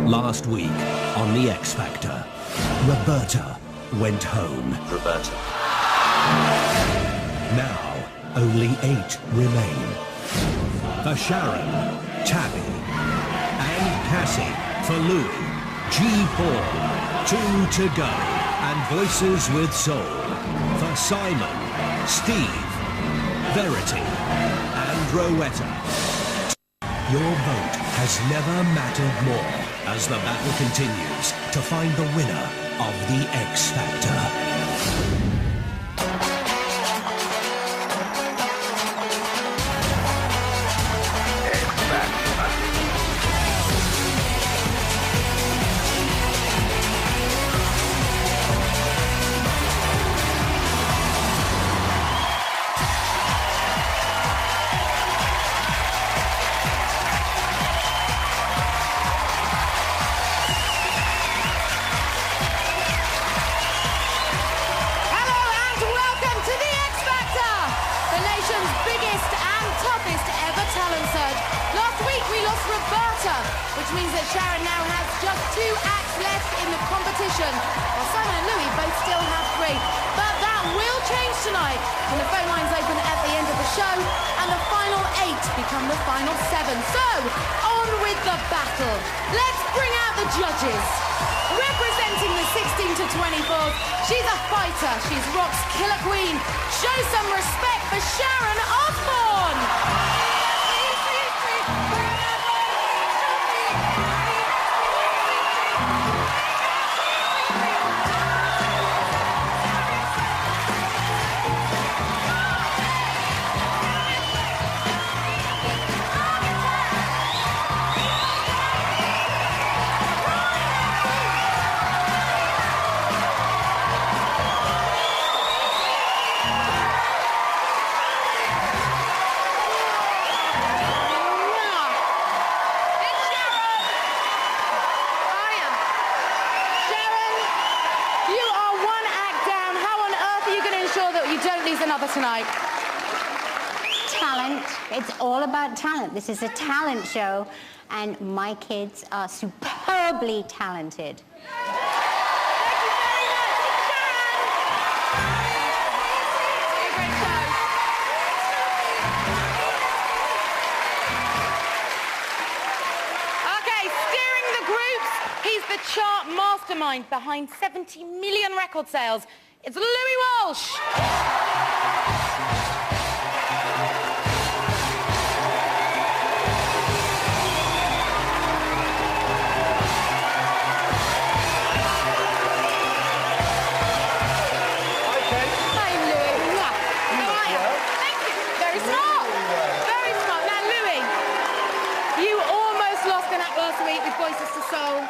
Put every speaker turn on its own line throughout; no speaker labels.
Last week on The X Factor, Roberta went home.
Roberta.
Now, only 8 remain. For Sharon, Tabby, and Cassie. For Louis, G. Paul, 2 to go. And Voices with Soul. For Simon, Steve, Verity, and Rowetta. Your vote has never mattered more as the battle continues to find the winner of The X Factor.
Which means that Sharon now has just 2 acts left in the competition, while Simon and Louis both still have 3. But that will change tonight when the phone lines open at the end of the show and the final 8 become the final 7. So, on with the battle. Let's bring out the judges. Representing the 16 to 24s, she's a fighter. She's rock's killer queen. Show some respect for Sharon Osbourne. Another tonight.
Talent. It's all about talent. This is a talent show, and my kids are superbly talented.
Thank you very much, Sharon. Great show. Okay, steering the groups, he's the chart mastermind behind 70 million record sales. It's Louis Walsh. Voices to Soul.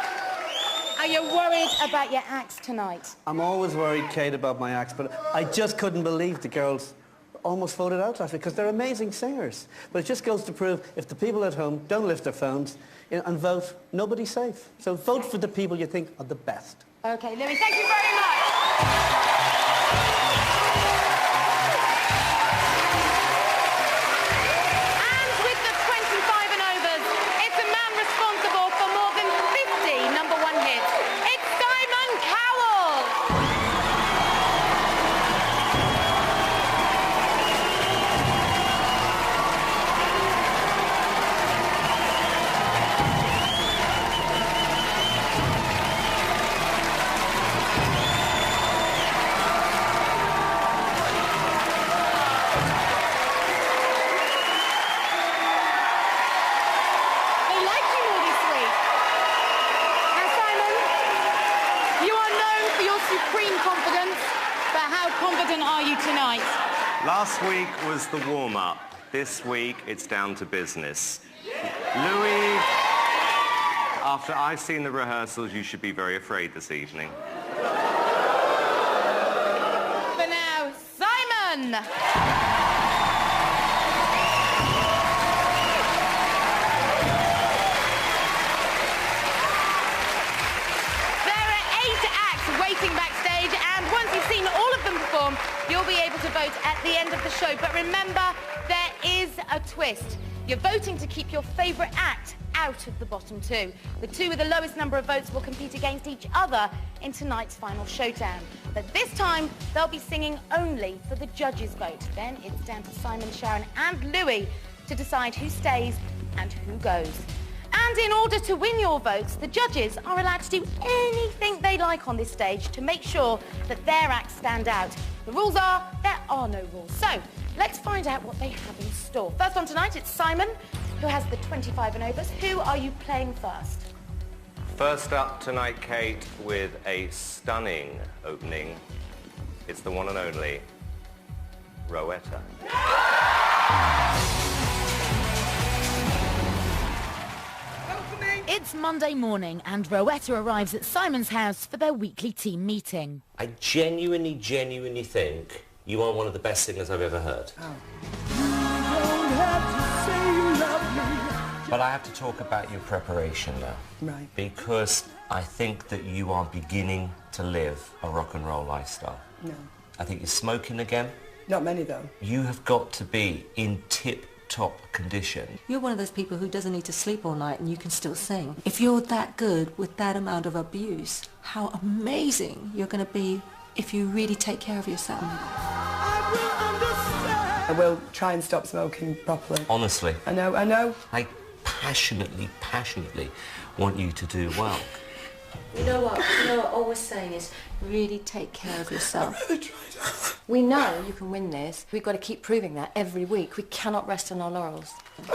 Are you worried about your acts tonight?
I'm always worried, Kate, about my acts, but I just couldn't believe the girls almost voted out last week because they're amazing singers. But it just goes to prove if the people at home don't lift their phones and vote, nobody's safe. So vote for the people you think are the best.
Okay, Louis, thank you very much.
Last week was the warm-up. This week, it's down to business. Louis, after I've seen the rehearsals, you should be very afraid this evening.
For now, Simon! There are 8 acts waiting backstage, and once you've seen all of them perform, you'll be able to vote at the end of the show. But remember, there is a twist. You're voting to keep your favourite act out of the bottom two. The two with the lowest number of votes will compete against each other in tonight's final showdown. But this time, they'll be singing only for the judges' vote. Then it's down to Simon, Sharon and Louis to decide who stays and who goes. And in order to win your votes, the judges are allowed to do anything they like on this stage to make sure that their acts stand out. The rules are, there are no rules. So, let's find out what they have in store. First on tonight, it's Simon, who has the 25 and overs. Who are you playing first?
First up tonight, Kate, with a stunning opening. It's the one and only Rowetta.
It's Monday morning and Rowetta arrives at Simon's house for their weekly team meeting.
I genuinely think you are one of the best singers I've ever heard.
Oh.
But I have to talk about your preparation now.
Right.
Because I think that you are beginning to live a rock and roll lifestyle.
No.
I think you're smoking again.
Not many, though.
You have got to be in tip-top condition.
You're one of those people who doesn't need to sleep all night and you can still sing. If you're that good with that amount of abuse, how amazing you're going to be if you really take care of yourself.
I will try and stop smoking properly.
Honestly.
I know.
I passionately want you to do well.
You know what I always saying is really take care of yourself. We know you can win this. We've got to keep proving that every week. We cannot rest on our laurels.
Joined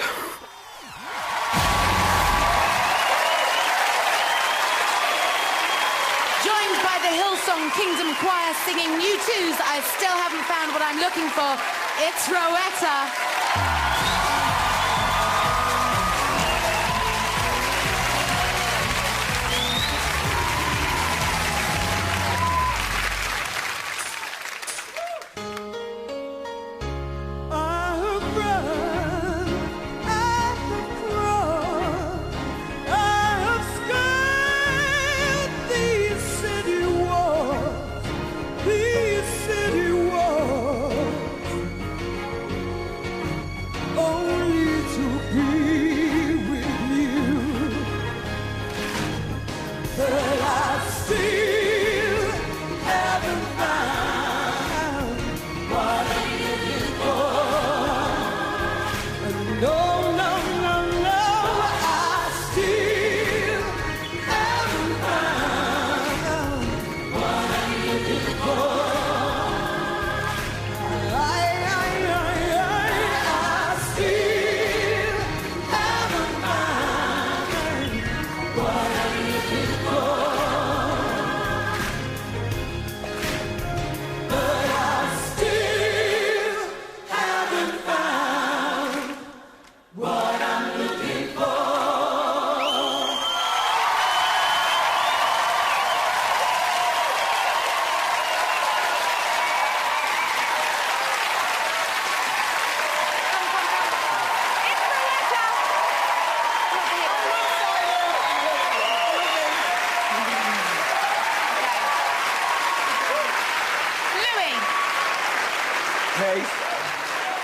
by the Hillsong Kingdom Choir singing U2's I Still Haven't Found What I'm Looking For, it's Rowetta.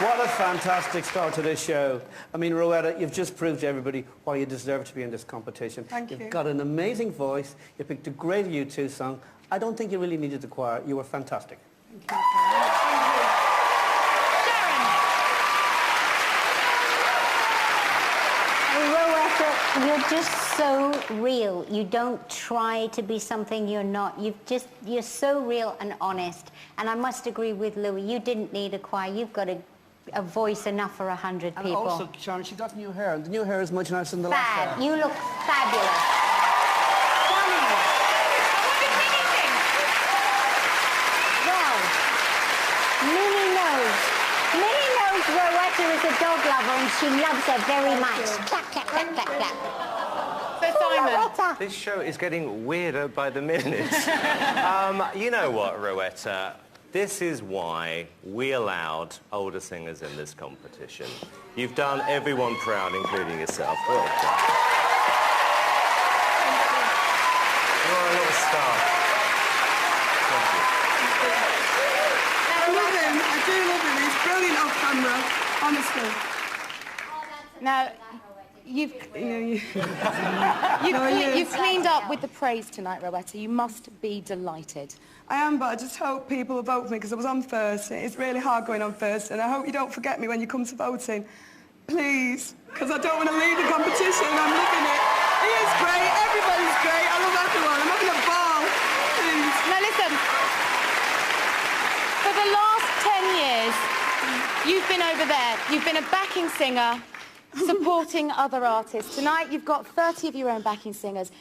What a fantastic start to this show. I mean, Rowetta, you've just proved to everybody why you deserve to be in this competition.
Thank you.
You've got an amazing voice. You picked a great U2 song. I don't think you really needed the choir. You were fantastic.
Sharon.
Rowetta, you're just so real. You don't try to be something you're not. You're so real and honest. And I must agree with Louis. You didn't need a choir. You've got a voice enough for 100 people.
And also, Sharon, she got new hair. And the new hair is much nicer than the last hair.
You look fabulous. Stunning. Well, Minnie knows Rowetta is a dog lover and she loves her very much. Clap, clap, clap, clap, clap.
So Simon.
This show is getting weirder by the minute. You know what, Rowetta? This is why we allowed older singers in this competition. You've done everyone proud, including yourself. Well done. You're a little star. Thank you.
I love him. I do love him. He's brilliant off camera, honestly.
Now, You've
You
you've cleaned up with the praise tonight, Rowetta. You must be delighted.
I am, but I just hope people will vote for me because I was on first. It's really hard going on first, and I hope you don't forget me when you come to voting. Please, because I don't want to leave the competition. I'm loving it. He is great. Everybody's great. I love everyone. I'm having a ball. Please.
Now listen, for the last 10 years, you've been over there. You've been a backing singer, supporting other artists. Tonight, you've got 30 of your own backing singers.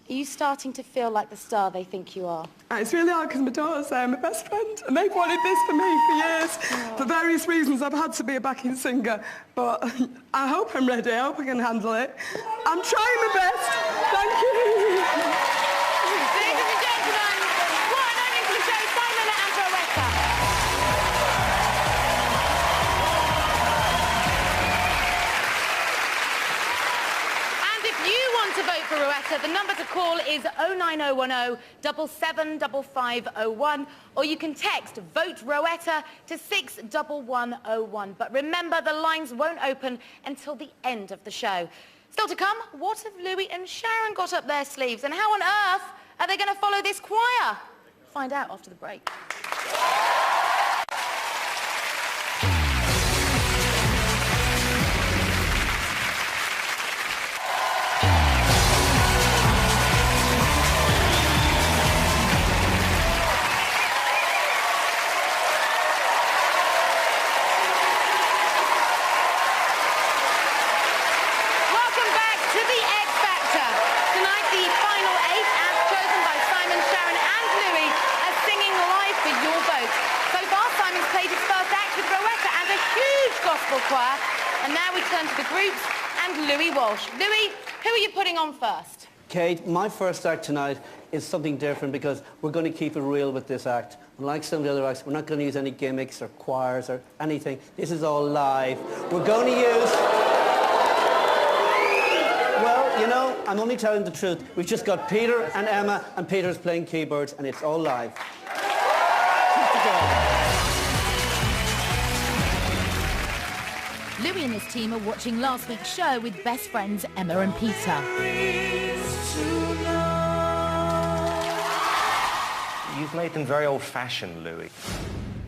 Are you starting to feel like the star they think you are?
It's really hard because my daughter's my best friend, and they've wanted this for me for years. For various reasons, I've had to be a backing singer, but I hope I'm ready. I hope I can handle it. I'm trying my best. Thank you.
Ladies and gentlemen, what an opening to the show, Simon and Rowetta. And if you want to vote for Rowetta, the number to call is 09010 775501, or you can text Vote Rowetta to 61101. But remember, the lines won't open until the end of the show. Still to come, what have Louis and Sharon got up their sleeves, and how on earth are they going to follow this choir? Find out after the break. Welcome back to the X Factor. Tonight, the final 8, as chosen by Simon, Sharon and Louis, are singing live for your vote. So far, Simon's played his first act with Rowetta and a huge gospel choir. And now we turn to the groups and Louis Walsh. Louis, who are you putting on first?
Kate, my first act tonight is something different because we're going to keep it real with this act. Unlike some of the other acts, we're not going to use any gimmicks or choirs or anything. This is all live. We're going to use... Well, you know, I'm only telling the truth. We've just got Peter and Emma, and Peter's playing keyboards, and it's all live.
Louis and his team are watching last week's show with best friends Emma and Peter.
You've made them very old-fashioned, Louis.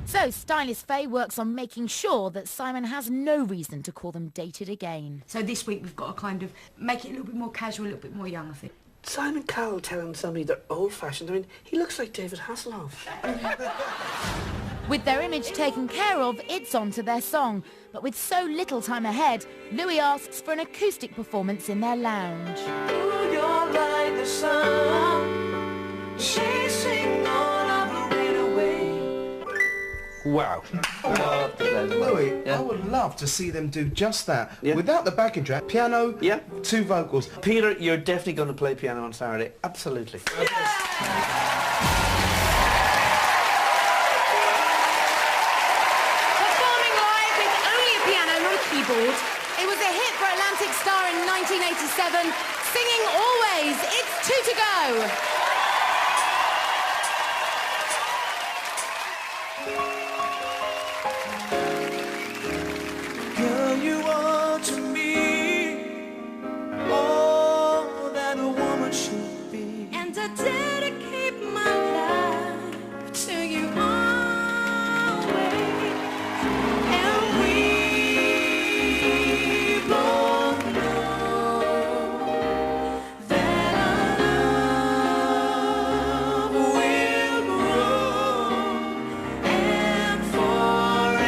So stylist Faye works on making sure that Simon has no reason to call them dated again.
So this week we've got to kind of make it a little bit more casual, a little bit more young, I think.
Simon Cowell telling somebody they're old-fashioned. I mean, he looks like David Hasselhoff.
With their image taken care of, it's on to their song. But with so little time ahead, Louis asks for an acoustic performance in their lounge.
Ooh, you're like the sun, chasing all of the rain away.
Wow.
Louis, I would love to see them do just that. Without the backing track, piano, 2 vocals.
Peter, you're definitely going to play piano on Saturday. Absolutely.
Keyboard. It was a hit for Atlantic Star in 1987, singing Always. It's 2 to go.
Girl, you are to me all that a woman should be. And I dedicate my life to you always. And we both know that our love will grow and forever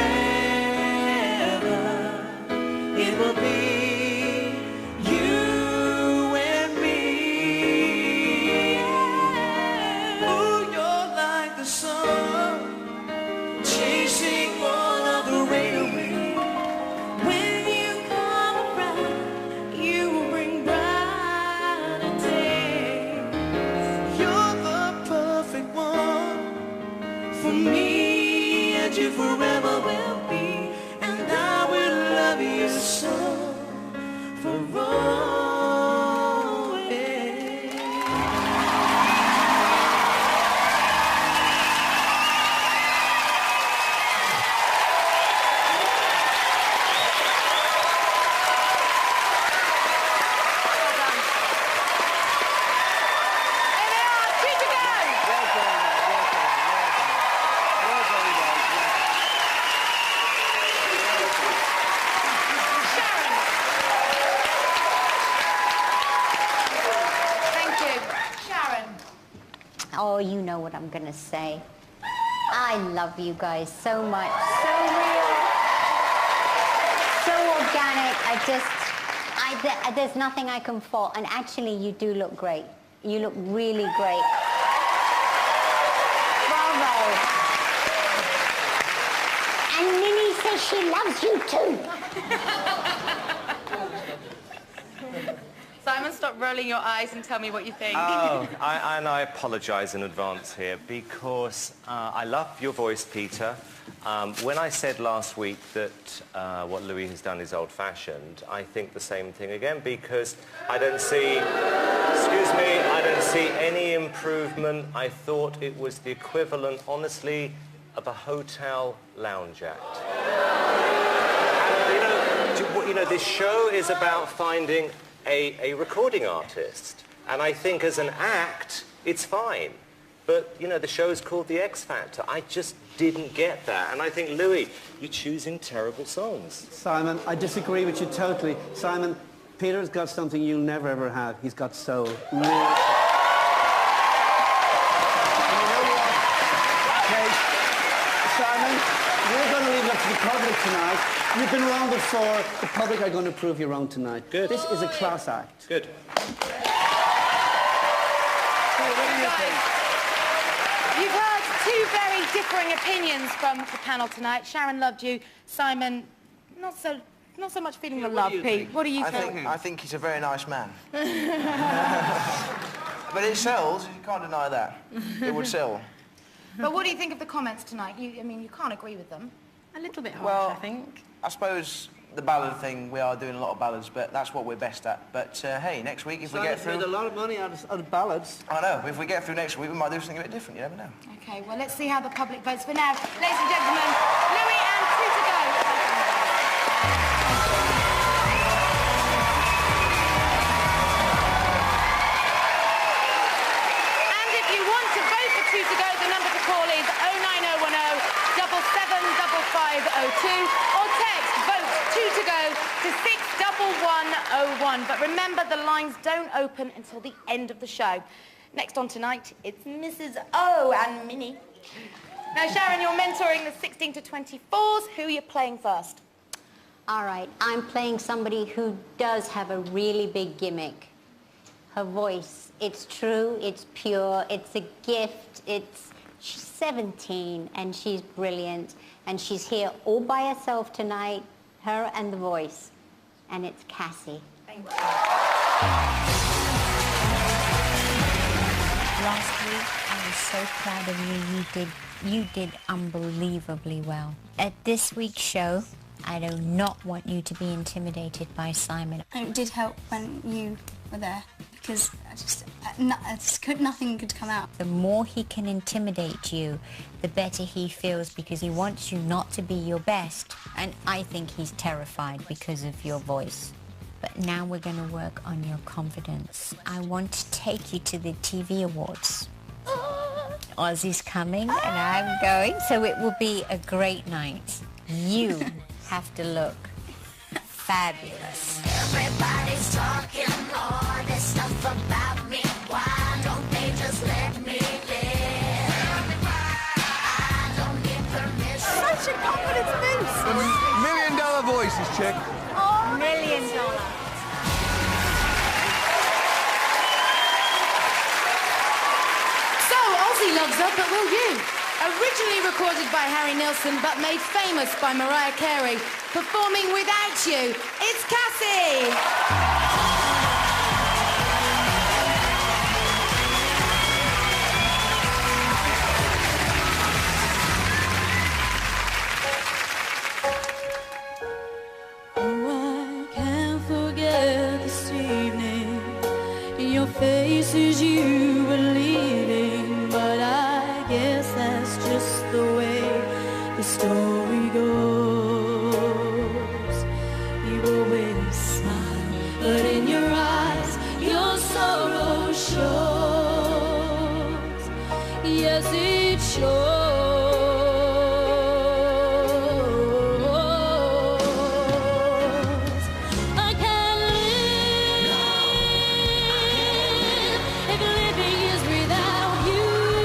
it will be you and me. Oh, you're like the sun, chasing all of the rain away. When you come around, you bring brighter days. You're the perfect one for me, and you forever will be. And I will love you so for always.
Oh, you know what I'm going to say. I love you guys so much. So real. So organic. There's nothing I can fault. And actually, you do look great. You look really great. Bravo. And Minnie says she loves you too.
Simon, stop rolling your eyes and tell me what you think.
Oh, I apologise in advance here because I love your voice, Peter. When I said last week that what Louis has done is old-fashioned, I think the same thing again because I don't see, excuse me, I don't see any improvement. I thought it was the equivalent, honestly, of a hotel lounge act. And, you know, this show is about finding a recording artist, and I think as an act, it's fine. But, you know, the show's called The X Factor. I just didn't get that. And I think, Louis, you're choosing terrible songs.
Simon, I disagree with you totally. Simon, Peter's got something you'll never, ever have. He's got soul. Real soul. And you know what? Okay, Simon, we're going to leave it up to the public tonight. You've been wrong before. The public are going to prove you wrong tonight.
Good.
This is a class act.
Good.
You've heard two very differing opinions from the panel tonight. Sharon loved you. Simon, not so much feeling the love, Pete. What do you think?
I think he's a very nice man. But it sells. You can't deny that. It would sell.
But what do you think of the comments tonight? I mean, you can't agree with them.
A little bit harsh,
Well,
I think.
I suppose the ballad thing, we are doing a lot of ballads, but that's what we're best at. But hey, next week if we get through...
made a lot of money out of ballads.
I know, if we get through next week, we might do something a bit different, you never know.
Okay, well, let's see how the public votes. For now, ladies and gentlemen, Louis and 2 to go. And if you want to vote for 2 to go, the number to call is 09010 775502 or text vote 2 to go to 61101. But remember, the lines don't open until the end of the show. Next on tonight, it's Mrs. O and Minnie. Now, Sharon, you're mentoring the 16 to 24s. Who are you playing first?
All right, I'm playing somebody who does have a really big gimmick. Her voice, it's true, it's pure, it's a gift, she's 17 and she's brilliant and she's here all by herself tonight, her and the voice, and it's Cassie.
Thank you.
Last week, I was so proud of you. You did unbelievably well. At this week's show, I do not want you to be intimidated by Simon.
It did help when you were there because nothing could come out.
The more he can intimidate you, the better he feels because he wants you not to be your best. And I think he's terrified because of your voice. But now we're going to work on your confidence. I want to take you to the TV awards. Ozzy's coming and I'm going, so it will be a great night. You have to look fabulous.
Everybody's talking all this stuff about me. Why don't they just let me live? I don't need permission.
Such a confidence boost.
$1 million voices, chick.
$1 million.
So, Ozzy loves her, but will you? Originally recorded by Harry Nilsson, but made famous by Mariah Carey, performing Without You, it's Cassie!
Your faces you were leaving, but I guess that's just the way the story goes. You always smile, but in your eyes your sorrow shows. Yes, it shows. You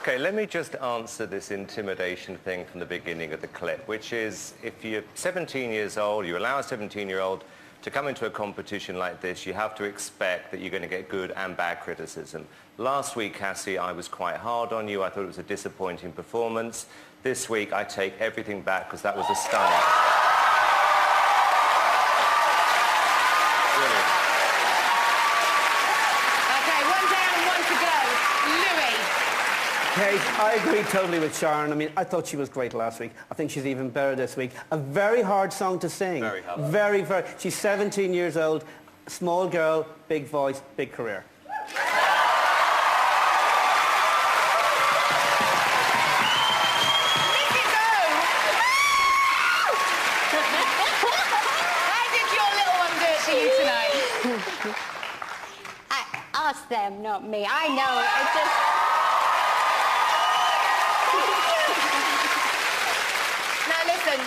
OK, let me just answer this intimidation thing from the beginning of the clip, which is if you're 17 years old, you allow a 17-year-old to come into a competition like this, you have to expect that you're going to get good and bad criticism. Last week, Cassie, I was quite hard on you. I thought it was a disappointing performance. This week, I take everything back because that was a stunner.
Kate, I agree totally with Sharon. I mean, I thought she was great last week. I think she's even better this week. A very hard song to sing.
Very hard.
Very, very. She's 17 years old, small girl, big voice, big career.
Ask them, not me. I know. I just...
Now listen,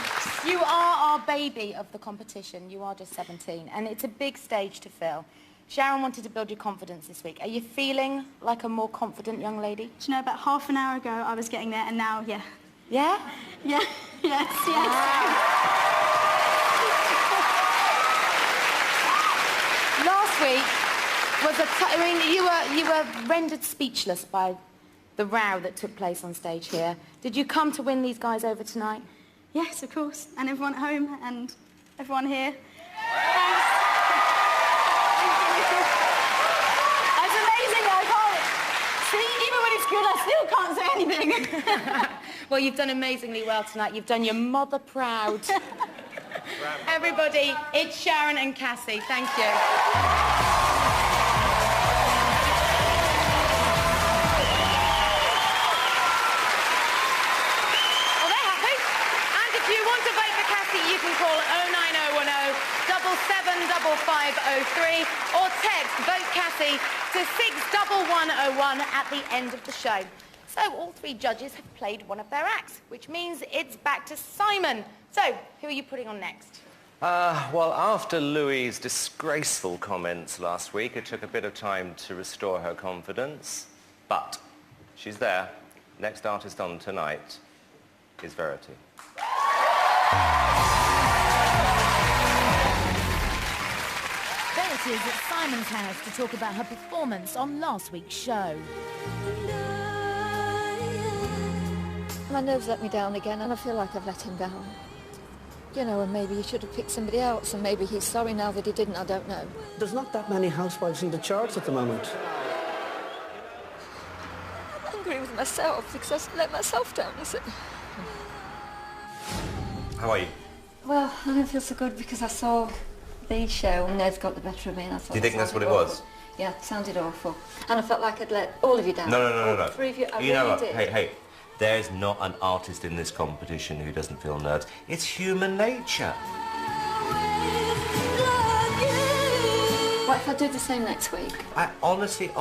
you are our baby of the competition. You are just 17, and it's a big stage to fill. Sharon wanted to build your confidence this week. Are you feeling like a more confident young lady?
Do you know, about half an hour ago I was getting there, and now, yeah.
Yeah?
Yeah. Yes. Yes.
Wow. Last week was I mean, you were rendered speechless by the row that took place on stage here. Did you come to win these guys over tonight?
Yes, of course. And everyone at home and everyone here. Thanks. That's amazing. I can't... See, even when it's good, I still can't say anything.
Well, you've done amazingly well tonight. You've done your mother proud. Everybody, it's Sharon and Cassie. Thank you. You can call 09010 775503 or text Vote Cassie to 61101 at the end of the show. So all three judges have played one of their acts, which means it's back to Simon. So, who are you putting on next?
Well, after Louie's disgraceful comments last week, it took a bit of time to restore her confidence, but she's there. Next artist on tonight is Verity.
Verity is at Simon's house to talk about her performance on last week's show.
My nerves let me down again, and I feel like I've let him down. You know, and maybe he should have picked somebody else, and maybe he's sorry now that he didn't, I don't know.
There's not that many housewives in the charts at the moment.
I'm angry with myself because I let myself down, you see.
How are you?
Well, I don't feel so good because I saw the show and Ned's got the better of me, and I thought...
Do you think that's what it was?
Yeah, it sounded awful. And I felt like I'd let all of you down.
No.
All three of you, I
You know
really
what?
did.
Hey. There's not an artist in this competition who doesn't feel nerves. It's human nature.
What if I do the same next week?
I honestly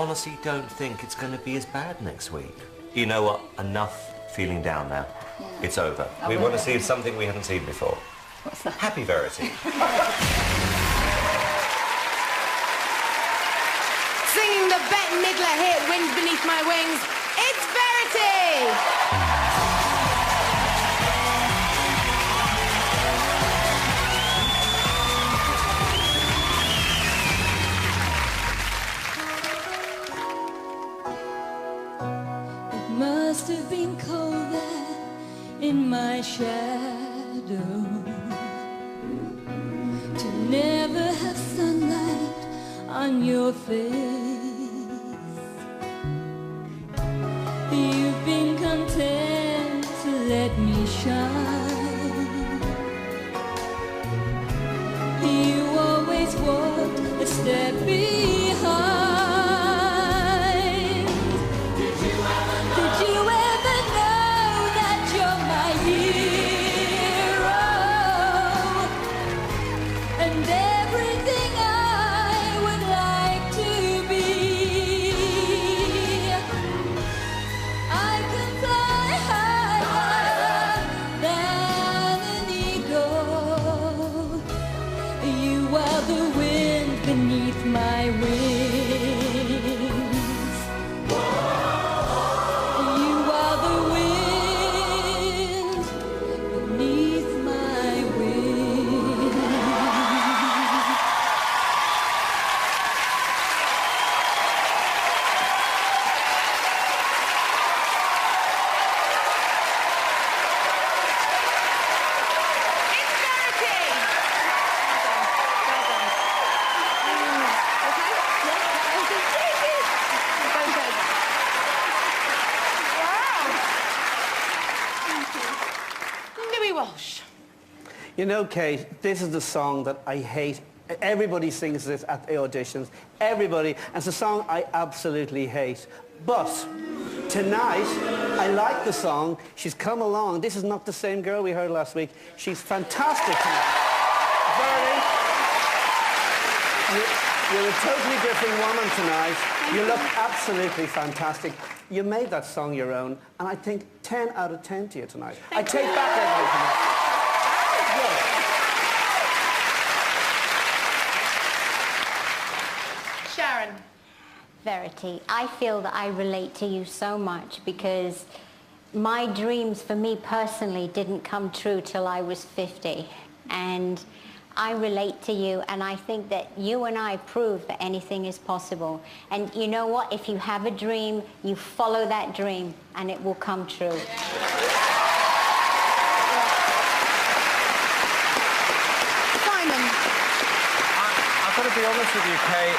don't think it's going to be as bad next week. You know what? Enough feeling down now.
Yeah.
It's over. We want to see something we haven't seen before.
What's that?
Happy Verity.
Singing the Bette Midler hit, Wind Beneath My Wings, it's Verity!
It must have been cold there in my shadow to never have sunlight on your face. You've been content to let me shine. You always walked a step behind. Did you ever know that you're my hero? And everything I would like to be. I can fly higher than
Walsh.
You know, Kate, this is the song that I hate. Everybody sings this at the auditions. Everybody. And it's a song I absolutely hate. But tonight, I like the song. She's come along. This is not the same girl we heard last week. She's fantastic tonight. You're a totally different woman tonight. You look absolutely fantastic. You made that song your own, and I think 10 out of 10 to you tonight. I take back everything tonight.
Sharon.
Verity, I feel that I relate to you so much because my dreams for me personally didn't come true till I was 50. And I relate to you, and I think that you and I prove that anything is possible. And you know what? If you have a dream, you follow that dream, and it will come true.
Simon.
I've got to be honest with you, Kate.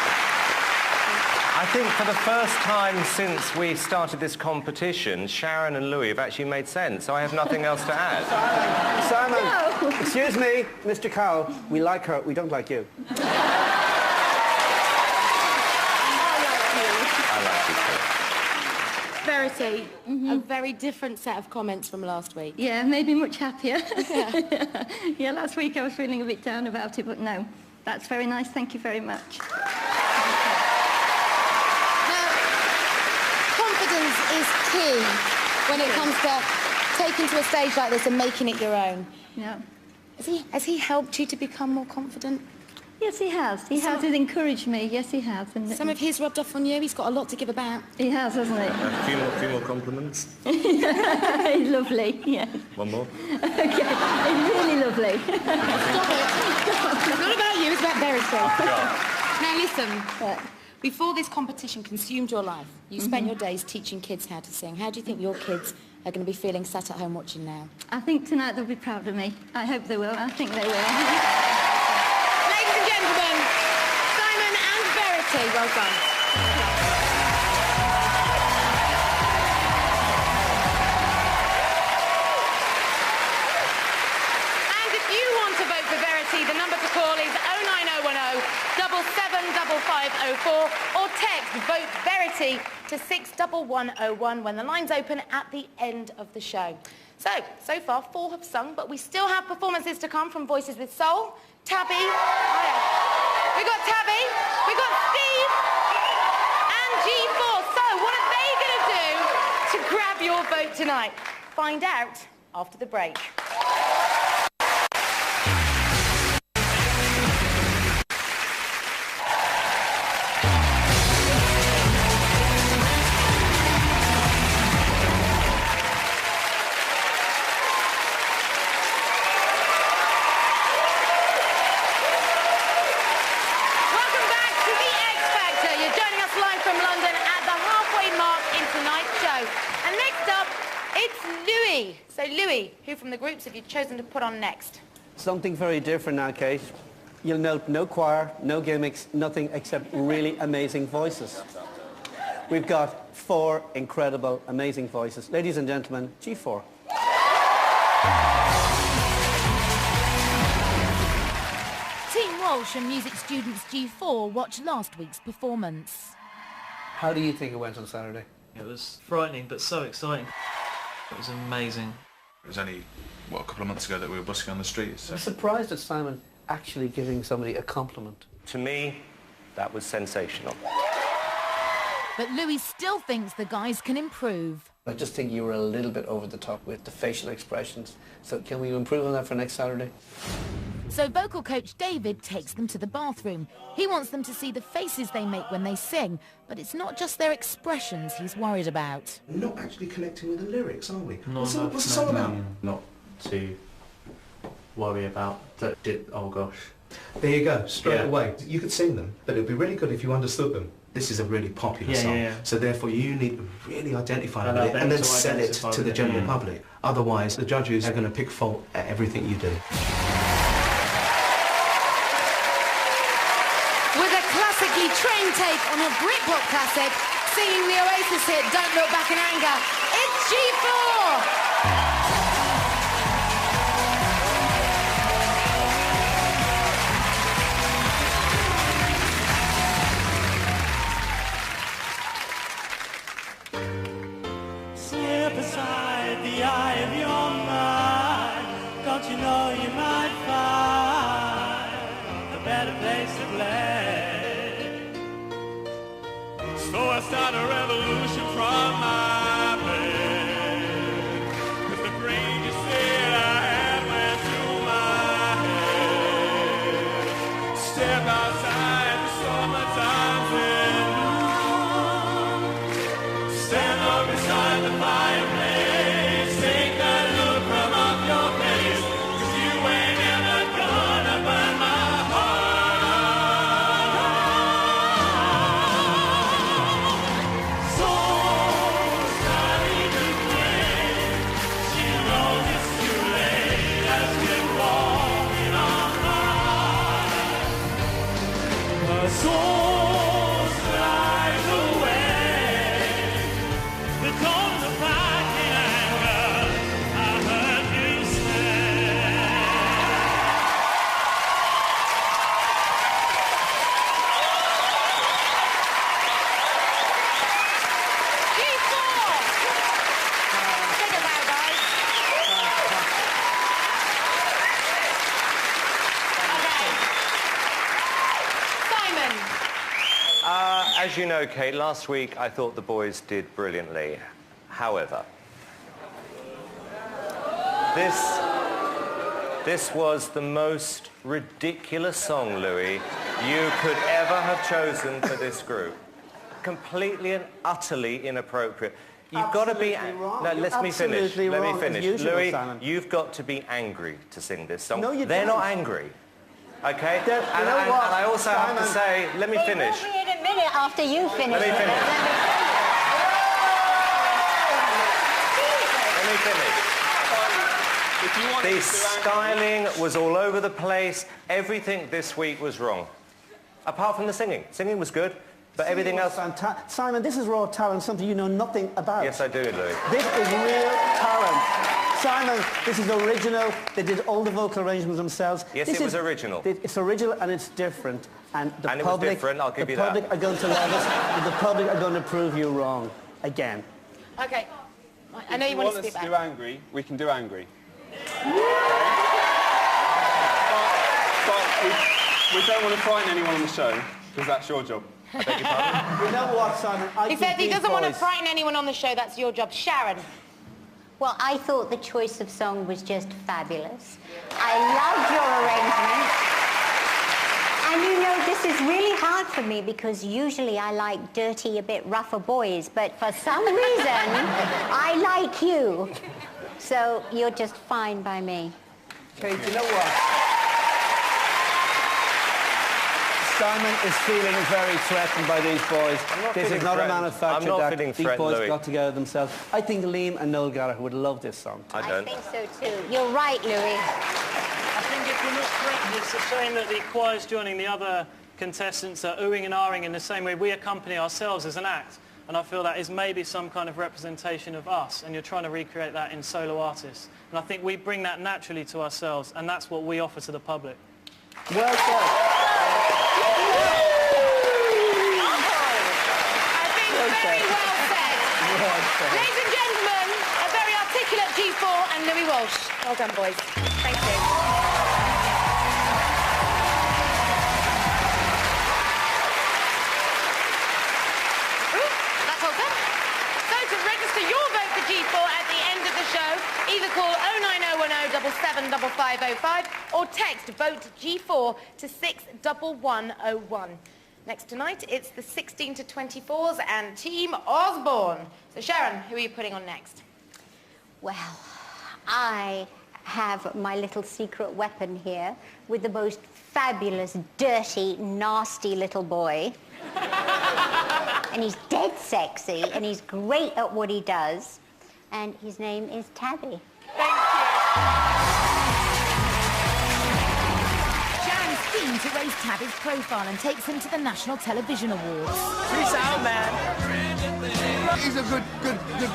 I think for the first time since we started this competition, Sharon and Louis have actually made sense, so I have nothing else to add.
Simon,
No.
Excuse me, Mr. Cowell, we like her, we don't like you.
I like you too.
Verity, a very different set of comments from last week.
Yeah, made me much happier. Yeah, last week I was feeling a bit down about it, but no. That's very nice, thank you very much.
Confidence is key when it comes to taking to a stage like this and making it your own.
Yeah.
Has he helped you to become more confident?
Yes, he has. He has. He's encouraged me. Yes, he has. And
some of his rubbed off on you. He's got a lot to give about.
He has, hasn't he?
A few more compliments.
He's lovely, yeah.
One more.
Okay, he's really lovely.
Stop it. It's not about you, it's about Verity. Now listen, before this competition consumed your life, you spent your days teaching kids how to sing. How do you think your kids are going to be feeling sat at home watching now?
I think tonight they'll be proud of me. I hope they will. I think they will.
Ladies and gentlemen, Simon and Verity, well done. And if you want to vote for Verity, the number to call is 09010 775504 or text Vote Verity to 61101 when the lines open at the end of the show. So far 4 have sung, but we still have performances to come from Voices with Soul, Tabby, we got Tabby, we got Steve, and G4. So what are they going to do to grab your vote tonight? Find out after the break. So, Louis, who from the groups have you chosen to put on next?
Something very different now, Kate. You'll note no choir, no gimmicks, nothing except really amazing voices. We've got 4 incredible, amazing voices. Ladies and gentlemen, G4.
Team Walsh and music students G4 watched last week's performance.
How do you think it went on Saturday?
It was frightening, but so exciting. It was amazing.
It was only, a couple of months ago that we were busking on the streets. So.
I'm surprised at Simon actually giving somebody a compliment.
To me, that was sensational.
But Louis still thinks the guys can improve.
I just think you were a little bit over the top with the facial expressions. So can we improve on that for next Saturday?
So vocal coach David takes them to the bathroom. He wants them to see the faces they make when they sing, but it's not just their expressions he's worried about.
We're not actually connecting with the lyrics, are we?
What's
the song about?
Not to worry about that. Oh gosh.
There you go, straight away. You could sing them, but it would be really good if you understood them. This is a really popular song, so therefore you need to really identify with it and then sell it to the general public. Otherwise, the judges are going to pick fault at everything you do.
With a classic-y train take on a Britpop classic, singing the Oasis hit Don't Look Back in Anger, it's G4!
eye of your mind. Don't you know you might find a better place to play? So I start a revolution from my bed, 'cause the brain you said I had went through my head. Step outside the summertime wind, stand up beside the fireplace, take that look from off your face, 'cause you ain't ever gonna burn my heart out. So sorry to quit, she knows it's too late as we're walking on by. Her soul slides away, the tones of fighting anger I heard you say.
G4! Take it out, guys. Okay. Simon.
As you know, Kate, last week I thought the boys did brilliantly. However, this was the most ridiculous song, Louis, you could ever have chosen for this group. Completely and utterly inappropriate. You've got to be...
Absolutely wrong.
No,
You're
let me finish.
absolutely
Let me
wrong, as
finish.
usual,
Louis,
Simon.
you've got to be angry to sing this song.
No, you
They're
don't.
not angry. Okay?
You know what,
and I also have to
Simon?
say... Let me finish.
We'll be in a minute after you finish.
Let me finish. Let me finish. The styling was all over the place. Everything this week was wrong. Apart from the singing. Singing was good, but everything else...
Simon, this is raw talent, something you know nothing about.
Yes, I do, Louis.
This is real talent. Simon, this is original. They did all the vocal arrangements themselves.
Yes,
This
it was
is-
original.
It's original and it's different. And the
And it was
public,
different, I'll give you that.
The public are going to love us, and the public are going to prove you wrong again.
Okay. I know you want to speak
us to
back.
do angry, we can do angry. But we don't want to frighten anyone on the show, because that's your job.
You know what, Simon?
He said he doesn't want to frighten anyone on the show. That's your job. Sharon.
Well, I thought the choice of song was just fabulous. I loved your arrangement. And you know, this is really hard for me because usually I like dirty, a bit rougher boys, but for some reason, I like you. So you're just fine by me.
Kate, you know what? Simon is feeling very threatened by these boys. This is not a manufactured act. These boys got together themselves. I think Liam and Noel Gallagher would love this song.
I think so too. You're right, Louis.
I think if we're not threatened, it's a shame that the choir's joining the other contestants are oohing and ahhing in the same way we accompany ourselves as an act. And I feel that is maybe some kind of representation of us, and you're trying to recreate that in solo artists. And I think we bring that naturally to ourselves, and that's what we offer to the public.
Well said.
Very well said. Ladies and gentlemen, a very articulate G4 and Louis Walsh. Well done, boys. Thank you. Ooh, that's all done. So to register your vote for G4 at the end of the show, either call 09010 775505 or text vote G4 to 61101. Next tonight, it's the 16 to 24s and Team Osborne. So Sharon, who are you putting on next?
Well, I have my little secret weapon here with the most fabulous, dirty, nasty little boy. And he's dead sexy, and he's great at what he does. And his name is Tabby.
Sharon's keen to raise Tabby's profile and takes him to the National Television Awards.
Peace out, man. He's a good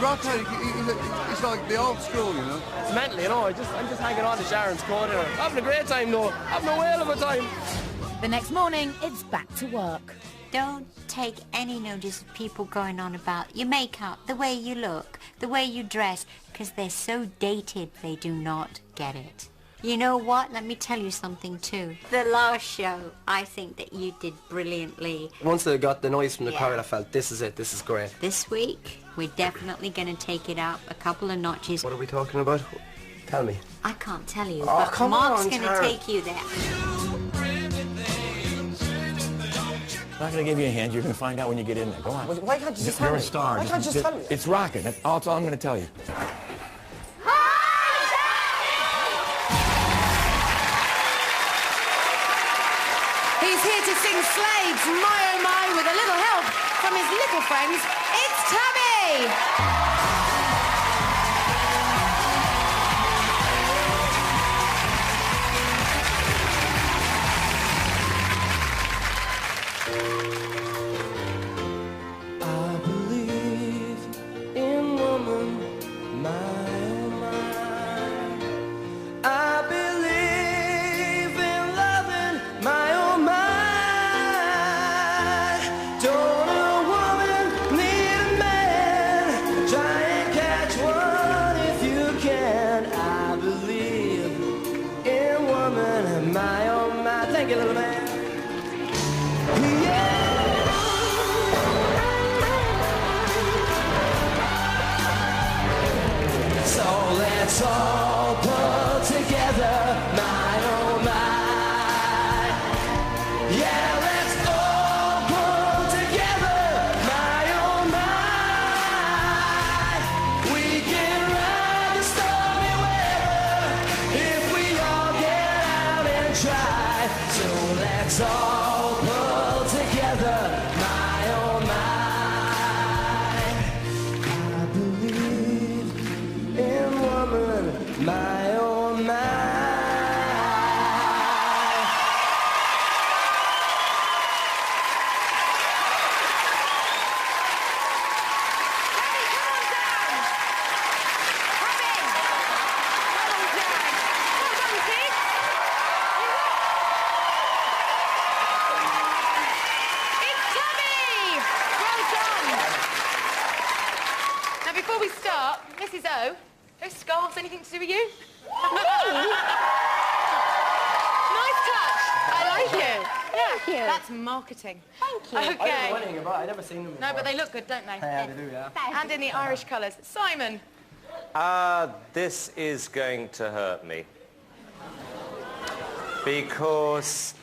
rocker. He's like the old school, you know.
It's mentally, you know. I'm just hanging on to Sharon's corner. Having a great time, though. Having a whale of a time.
The next morning, it's back to work.
Don't take any notice of people going on about your makeup, the way you look, the way you dress, because they're so dated they do not get it. You know what? Let me tell you something too. The last show, I think that you did brilliantly.
Once I got the noise from the crowd, I felt, this is it, this is great.
This week, we're definitely going to take it up a couple of notches.
What are we talking about? Tell me.
I can't tell you,
Oh,
but
come
Mark's
on,
going to
Tara.
take you there.
I'm not going to give you a hand. You're going to find out when you get in there. Go on.
Why can't you just tell
You're
me?
a star.
Why can't you just tell me?
It's rocking. That's all I'm going to tell you.
He's here to sing Slade's My Oh My with a little help from his little friends. It's Tabby!
I believe in woman, my oh my. I believe in loving, my oh my. Don't a woman need a man? Try and catch one if you can. I believe in woman, my oh my. Thank you, little man. Yeah. So let's all pull together, my oh my. Yeah, let's all pull together, my oh my. We can ride the stormy weather if we all get out and try. So let's all pull together, my oh my. I believe in woman, my oh my.
Now, before we start, Mrs. O, those scarves anything to do with you? Nice touch. I like it.
Thank you.
That's marketing.
Thank you.
I
Okay.
don't know anything about it. I've never seen them before.
No, but they look good, don't they?
Yeah, they do, yeah.
And in the Irish colours. Simon.
This is going to hurt me. Because,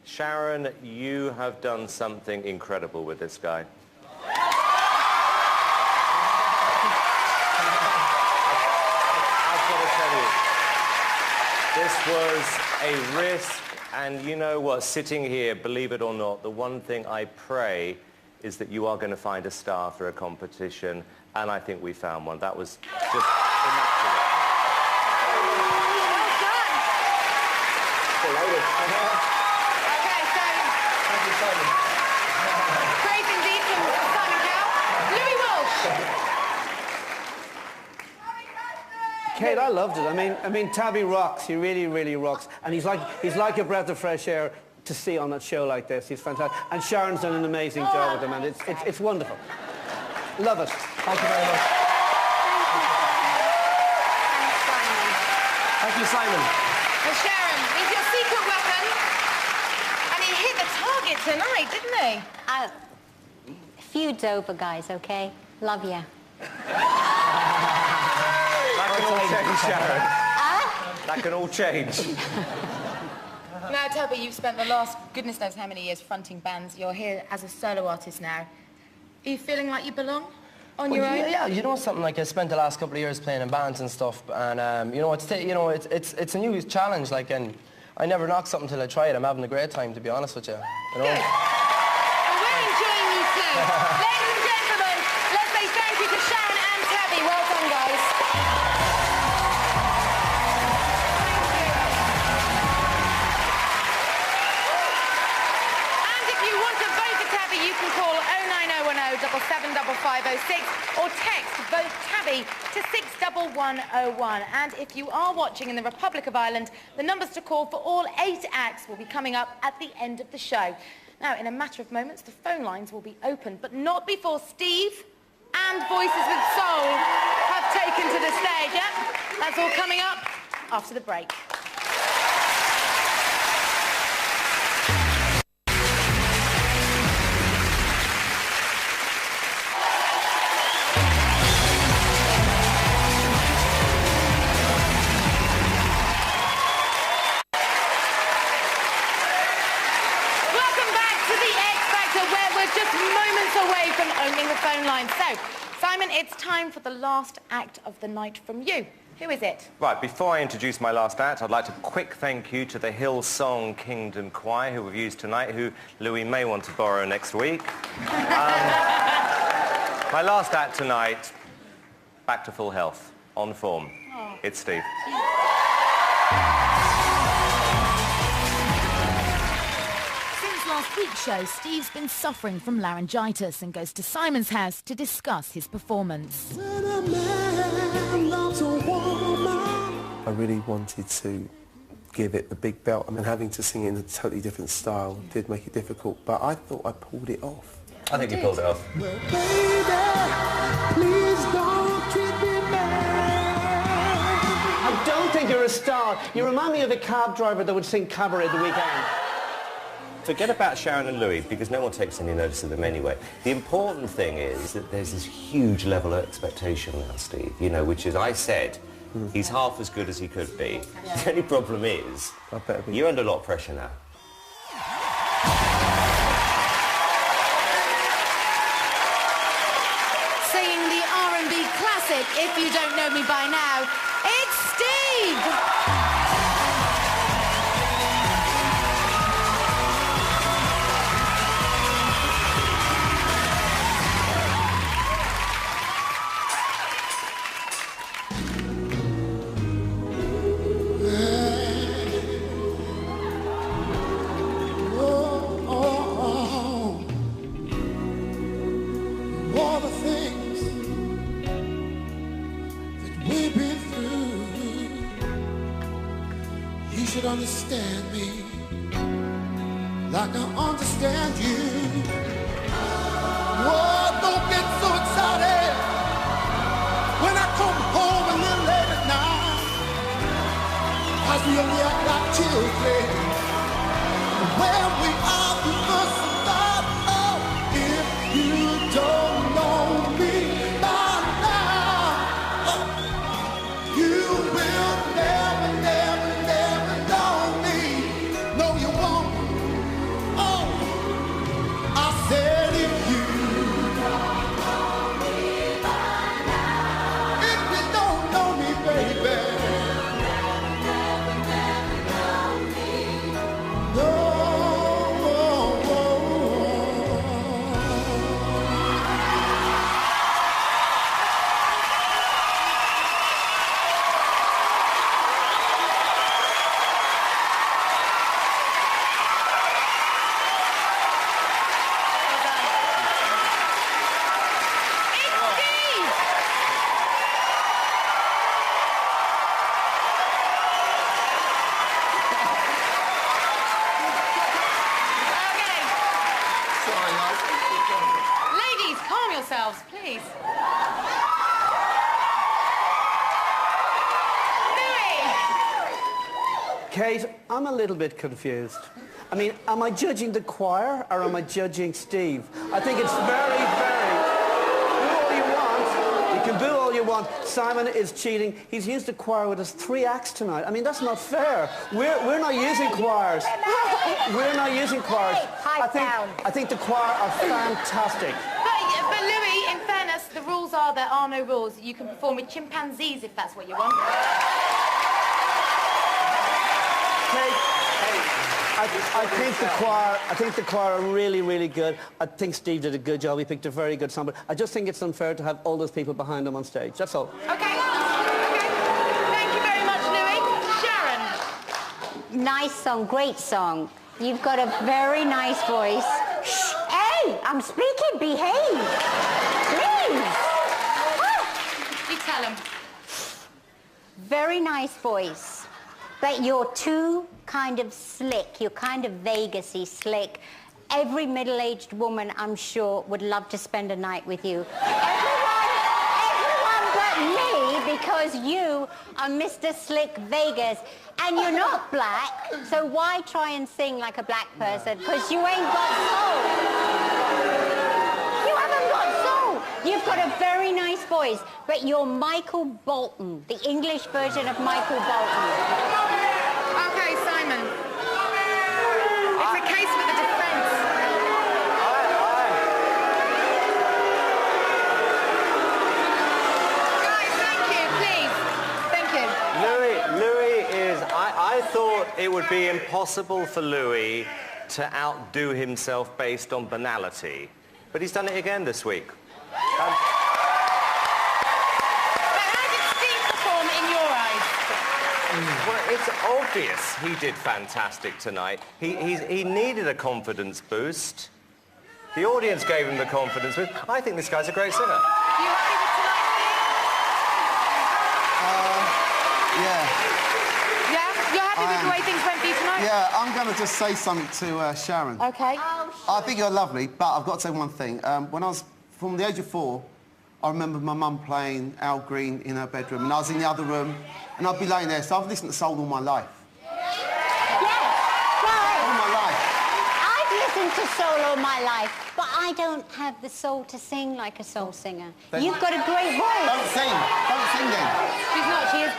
Sharon, you have done something incredible with this guy. I've got to tell you, this was a risk, and you know what, sitting here, believe it or not, the one thing I pray is that you are going to find a star for a competition, and I think we found one. That was just immaculate.
Okay, so...
Thank you, Simon.
Praise indeed from Simon Cowell. Louis Walsh.
Kate, I loved it. I mean, Tabby rocks. He really, really rocks. And he's like a breath of fresh air to see on a show like this. He's fantastic. And Sharon's done an amazing job with him, and it's wonderful. Love it.
Thank you very much. Thank you, Simon.
And Sharon, he's your secret weapon. And he hit the target tonight, didn't he?
Feud's over, guys, okay? Love ya.
That can all change, Sharon. That can all change.
Now, Toby, you've spent the last goodness knows how many years fronting bands. You're here as a solo artist now. Are you feeling like you belong on your own?
Yeah, you know something, like I spent the last couple of years playing in bands and stuff, and you know, it's a new challenge, like, and I never knock something till I try it. I'm having a great time, to be honest with you. You know?
Good. Well, we're enjoying you too. Ladies and gentlemen, let's say thank you to Sharon and Tabby. Well done, guys. And if you want to vote for Tabby, you can call 09010 775506 or text Vote Tabby to 61101. And if you are watching in the Republic of Ireland, the numbers to call for all 8 acts will be coming up at the end of the show.
Now, in a matter of moments, the phone lines will be opened, but not before Steve and Voices with Soul have taken to the stage. Yep, that's all coming up after the break. Away from owning the phone line. So, Simon, it's time for the last act of the night from you. Who is it?
Right, before I introduce my last act, I'd like to quick thank you to the Hillsong Kingdom Choir who we've used tonight, who Louis may want to borrow next week. My last act tonight, back to full health, on form. Oh. It's Steve.
Last week's show, Steve's been suffering from laryngitis and goes to Simon's house to discuss his performance.
I really wanted to give it the big belt. I mean, having to sing it in a totally different style did make it difficult, but I thought I pulled it off.
I think you pulled it off.
Well, baby, please don't treat me bad.
I don't think you're a star. You remind me of a cab driver that would sing Cabaret the weekend.
Forget about Sharon and Louis, because no one takes any notice of them anyway. The important thing is that there's this huge level of expectation now, Steve, you know, which is, I said, he's half as good as he could be. Yeah. The only problem is, you're under a lot of pressure now.
Singing the R&B classic, If You Don't Know Me By Now, it's Steve!
Understand me like I understand you. Oh, don't get so excited when I come home a little late at night, 'cause we only act like children when we are the first start. Oh, if you don't know me by now, oh, you will never, never
please.
Kate, I'm a little bit confused. I mean, am I judging the choir or am I judging Steve? I think it's very, very... Boo all you want. You can boo all you want. Simon is cheating. He's used the choir with us 3 acts tonight. I mean, that's not fair. We're not using choirs. We're not using choirs. I think the choir are fantastic.
But Louis, in fairness, the rules are there are no rules. You can perform with chimpanzees if that's what you want.
I think the choir are really, really good. I think Steve did a good job. He picked a very good song, but I just think it's unfair to have all those people behind him on stage. That's all.
Okay. Thank you very much, Louis. Sharon.
Nice song, great song. You've got a very nice voice. Shh, hey, I'm speaking. Behave. Please.
You tell him.
Very nice voice. But you're too kind of slick. You're kind of Vegas-y, slick. Every middle-aged woman, I'm sure, would love to spend a night with you. Everyone but me, because you are Mr. Slick Vegas. And you're not black, so why try and sing like a black person? Because you ain't got soul. You haven't got soul. You've got a very nice voice, but you're Michael Bolton, the English version of Michael Bolton.
Okay, Simon. It's a case for the defence. Guys, thank you, please. Thank you.
Louis is... I thought it would be impossible for Louis to outdo himself based on banality. But he's done it again this week.
How did Steve perform in your eyes?
Well, it's obvious he did fantastic tonight. He needed a confidence boost. The audience gave him the confidence boost. I think this guy's a great singer.
You happy with tonight,
Yeah.
Yeah? You're happy with the way things went for you tonight?
Yeah, I'm going to just say something to Sharon.
Okay.
I think you're lovely, but I've got to say one thing. When I was from the age of 4, I remember my mum playing Al Green in her bedroom, and I was in the other room, and I'd be laying there. So I've listened to soul all my life. All my life.
I've listened to soul all my life, but I don't have the soul to sing like a soul singer. You've got a great voice.
Don't sing. Don't sing then.
She's not, she is.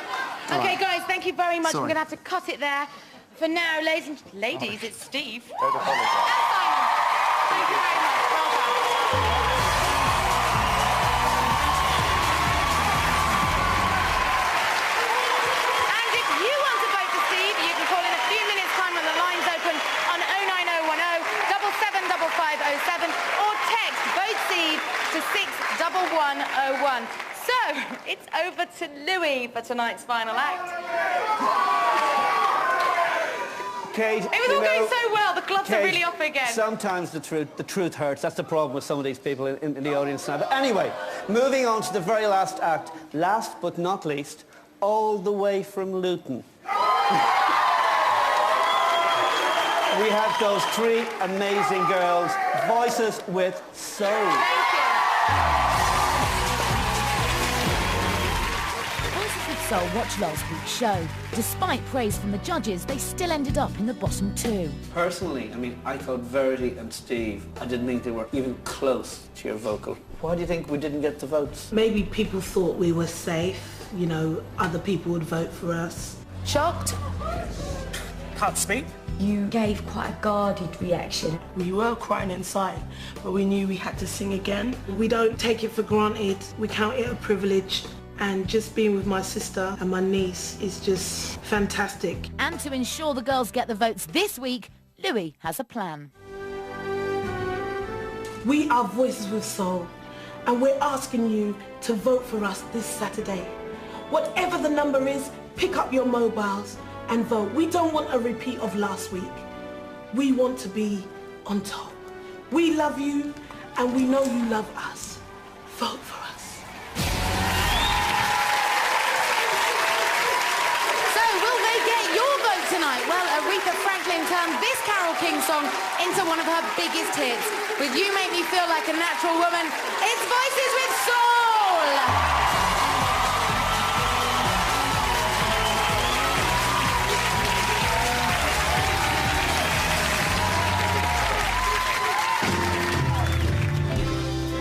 All
Okay,
right.
guys, thank you very much.
Sorry.
We're going to have to cut it there. For now, ladies, it's Steve.
Don't apologise.
Thank you very much. Well done. And if you want to vote for Steve, you can call in a few minutes' time when the line's open on 09010 775507 or text vote Steve to 61101. So, it's over to Louis for tonight's final act.
Kate,
It was all going so well. The gloves are really off again.
Sometimes the truth hurts. That's the problem with some of these people in the audience now. But anyway, moving on to the very last act. Last but not least, all the way from Luton. We have those 3 amazing girls, voices with soul.
Voices with Soul watched last week's show. Despite praise from the judges, they still ended up in the bottom 2.
Personally, I mean, I thought Verity and Steve, I didn't think they were even close to your vocal. Why do you think we didn't get the votes?
Maybe people thought we were safe, you know, other people would vote for us.
Shocked?
Can't speak.
You gave quite a guarded reaction.
We were crying inside, but we knew we had to sing again. We don't take it for granted. We count it a privilege. And just being with my sister and my niece is just fantastic.
And to ensure the girls get the votes this week, Louis has a plan.
We are Voices with Soul, and we're asking you to vote for us this Saturday. Whatever the number is, pick up your mobiles and vote. We don't want a repeat of last week. We want to be on top. We love you, and we know you love us. Vote for us.
So, will they get your vote tonight? Well, Aretha Franklin turned this Carole King song into one of her biggest hits. With You Make Me Feel Like a Natural Woman, it's Voices with Soul!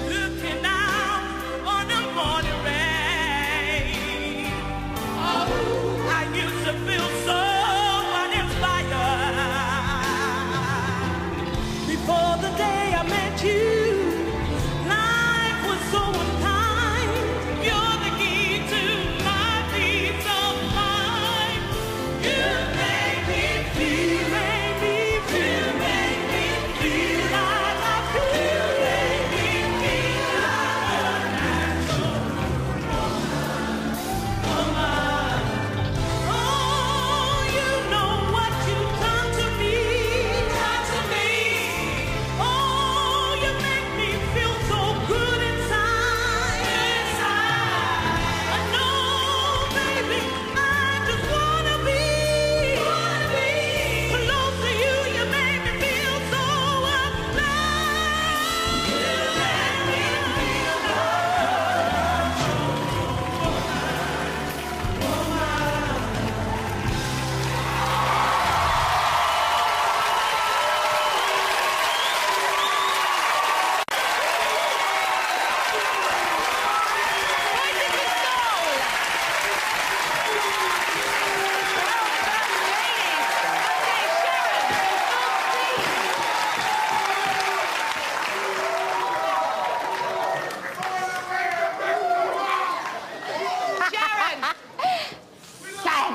Looking out on the morning rain. Oh, I used to feel so uninspired. Before the day I met you, life was so unkind. You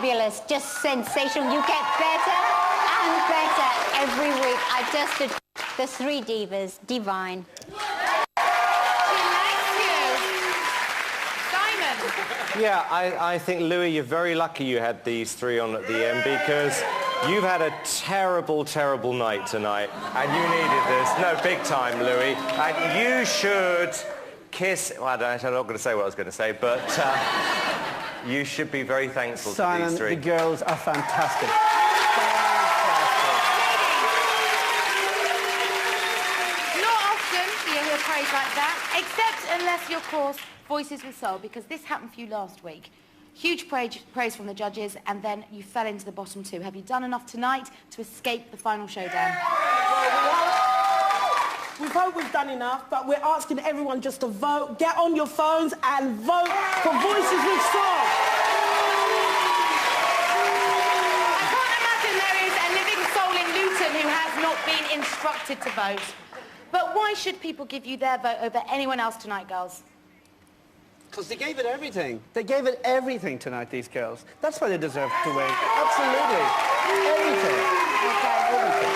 fabulous, just sensational. You get better and better every week. I just adore the three divas, divine.
Yeah, I think, Louis, you're very lucky you had these three on at the end because you've had a terrible, terrible night tonight and you needed this. No, big time, Louis. And you should kiss... Well, I'm not going to say what I was going to say, but you should be very thankful to these three.
The girls are fantastic.
Not often do you hear praise like that, except unless you're, of course, Voices with Soul, because this happened for you last week. Huge praise from the judges, and then you fell into the bottom two. Have you done enough tonight to escape the final showdown?
We hope we've done enough, but we're asking everyone just to vote. Get on your phones and vote for Voices with Soul.
I can't imagine there is a living soul in Luton who has not been instructed to vote. But why should people give you their vote over anyone else tonight, girls?
Because they gave it everything. They gave it everything tonight, these girls. That's why they deserve to win. Absolutely. Everything. Everything.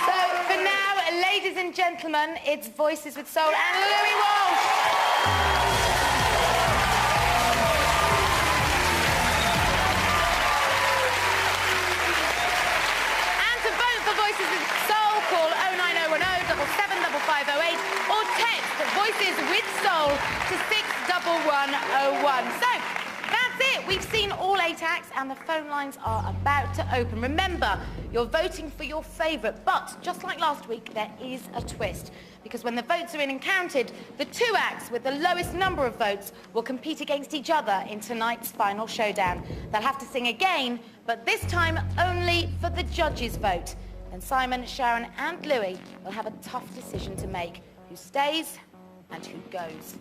So, for now, ladies and gentlemen, it's Voices with Soul and Louis Walsh. And to vote for Voices with Soul, call 09010 775508 or text Voices with Soul to 61101. So, that's it. We've seen all 8 acts and the phone lines are about to open. Remember, you're voting for your favourite, but just like last week, there is a twist. Because when the votes are in and counted, the 2 acts with the lowest number of votes will compete against each other in tonight's final showdown. They'll have to sing again, but this time only for the judges' vote. And Simon, Sharon and Louis will have a tough decision to make. Who stays and who goes.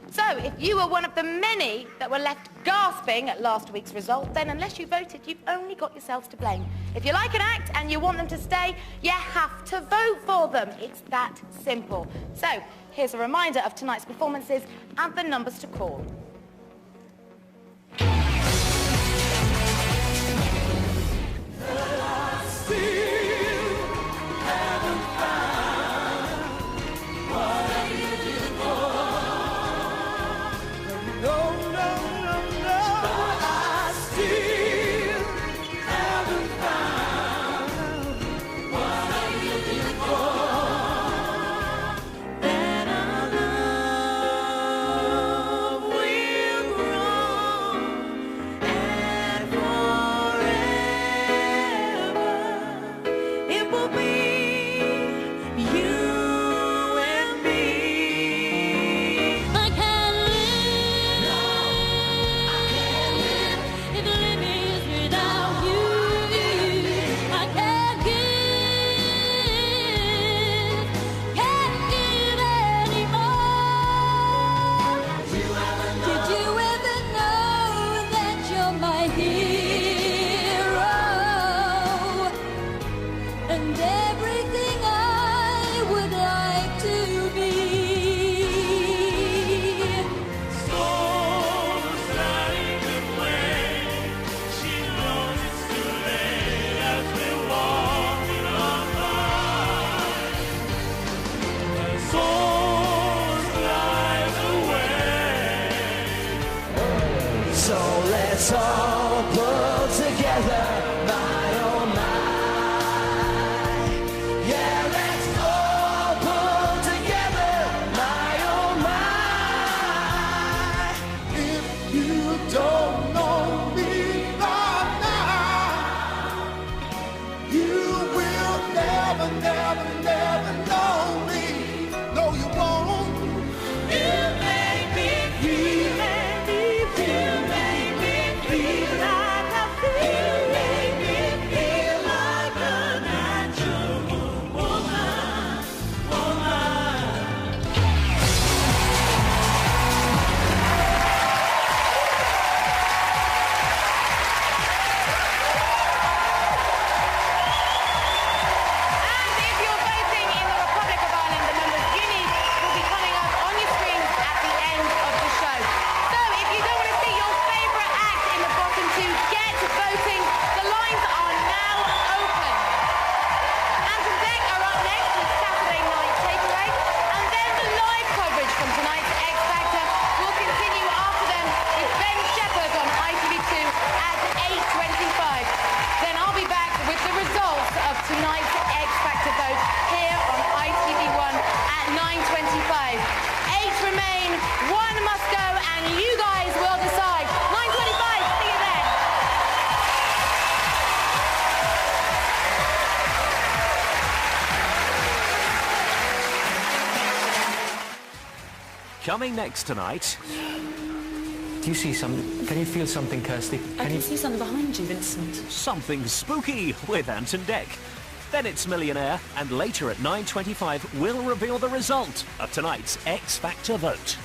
So, if you were one of the many that were left gasping at last week's result, then unless you voted, you've only got yourselves to blame. If you like an act and you want them to stay, you have to vote for them. It's that simple. So, here's a reminder of tonight's performances and the numbers to call.
Let's all pull together, my oh my. Yeah, let's all pull together, my oh my. If you don't know me by now, you will never, never, never know me. No, you won't. You make me feel. You make me feel.
Coming next tonight...
Do you see something? Can you feel something, Kirsty?
I can see something behind you, Vincent.
Something spooky with Anton Deck. Then it's Millionaire, and later at 9:25 we'll reveal the result of tonight's X Factor vote.